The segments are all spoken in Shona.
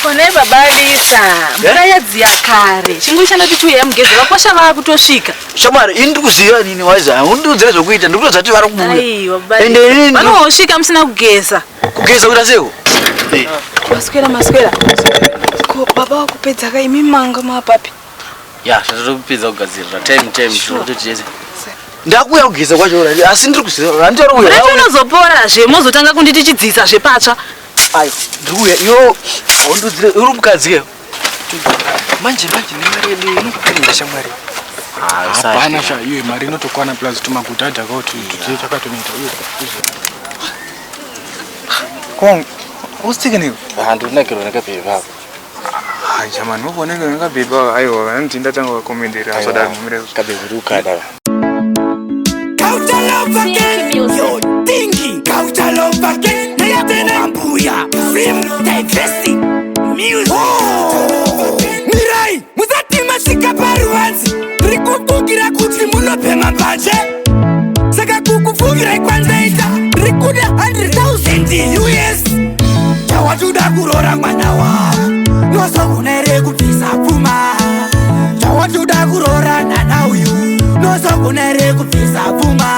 Kone Bvisa. Murayadzia kare. Chingushana kuti yamugeze vakwasha vakutosvika. Shamwari indi kuziva nini waiza? Undiudzira zvokuita ndikuzati vari kubuya. Aiwa Bvisa. Vanosvika musina kugeza. Kugeza kuita seko? Maswera. Ko baba wakupedza kaimi manga mapapi. Ya, zvazvokupedza kugadzirira time zvinototiese. Ndakuya kugeza kwacho asi ndiri kuziva handiri kuya. Ndinozopora zve mozotanga kunditi chidzisa zvepatsva. Ai, ndikuya iyo undiudzire uri mukadzi ke. Manje nemari yedu inokupinda shamwari. Hapana sha iwe mari inotokwana plus tumakudhadha kauti tudziye takatonoita iwe. Kong, usitike niko? Handinakiro nakabheba. Hai jamani, uboneke nakabheba aiwa anti ndatanga kukomendera asoda mumire kabheburuka dava. Yo, Dinky, Kauta Love again. Nayatena Mbuya, Sim, Divesti, Music. Mirai, muzati masika paruanzi. Rikukugira kuti munopema mbaje. Saka kukufugira kwanzaita. Rikuda 100,000 US. Chawatuda kurora mwana wa. Noso kunere kupisa pfuma. Chawatuda kurora nana uyu. Noso kunere kupisa pfuma.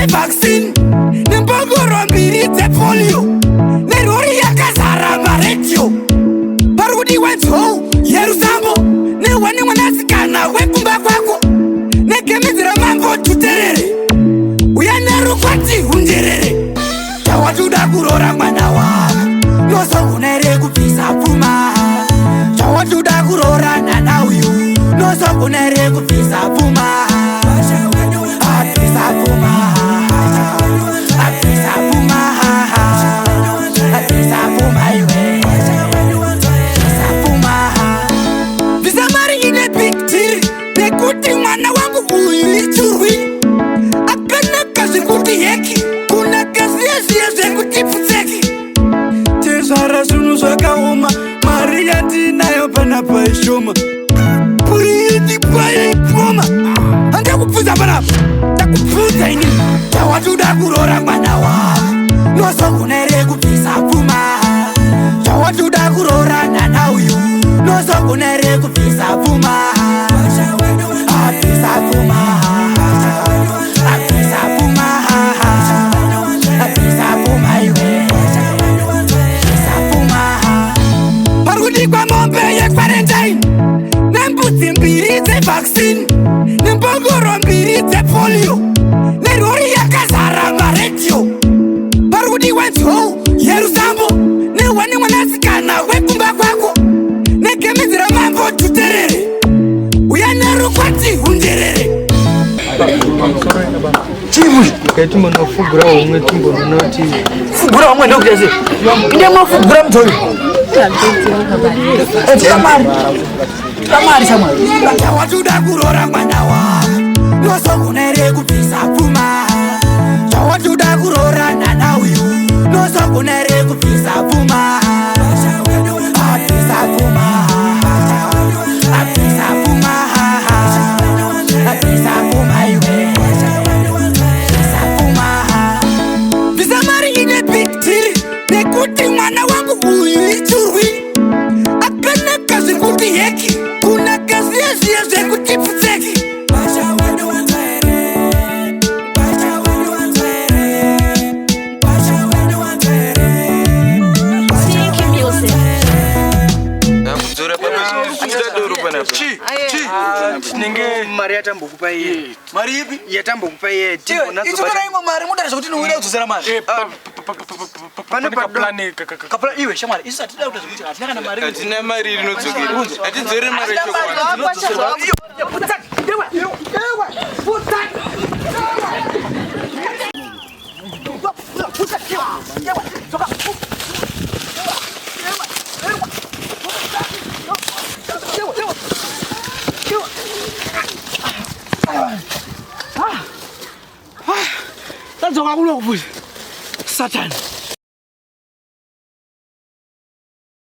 Vaccine, nembogoro mbiri dze polio, nerori yakazara maretio. Parudi wedzo, Yerusambo, newani mwanasikana wekumba kwako, nekemizira mambo tuterere, uyaneru kwati hunderere. Chawatuda kurora mwana wa, noso kunere kupisa pfuma. Chawatuda kurora nana uyu, noso kunere kupisa pfuma. Maria dinayo pana paishoma Puriti paye pfuma Anda kupfuza pana Takupfuza ini Chawatuda kurora mwana wa Noso kunere kupisa pfuma Chawatuda kurora nana uyu Noso kunere kupisa pfuma Apisa pfuma Apisa pfuma Apisa pfuma iwe Kwa mombe ye quarantine Nembuti mbiri ze vaccine Nembogoro mbiri ze polio Nerori yakazara maretio Parudi wedzo Yerusambo Newani mwanasikana wekumba kwako Nekemizira mambo tuterere Uyaneru kwati hunderere Chimu kati mwana fugura umwe timbo noti Fugura umwe ndo kuyase Inde mwa fugura mtoi Kamari Samuel. Chawatuda kurora mwana wa. Noso kunere kupisa pfuma. Chawatuda kurora nana uyu. Noso kunere kupisa pfuma. Apisa pfuma. Apisa pfuma. Apisa pfuma iwe. Apisa pfuma. Visa mari ine big deal. Nekuti mwana wangu uyu ichurwi. Akana kazi kuti heki. Kuna kazi ya kuti pfutseki. Basha wenu wantere. Basha wenu wantere. Basha wenu wantere. Sink music. Nakuzora papa chidadoro pana. Ninge mari yatambokupa iye. Mari ipi? Yatambokupa iye. Timbo nazo. Icho kana imwe mari muda zvokuti niwira kudzera mari. Pane kaplani kapla iwe shamari. Isu atida kuti zvokuti atina kana mari. atina mari inodzokera. Atidzore mari chokwana. Tanzoka kulo kubuza. Satan.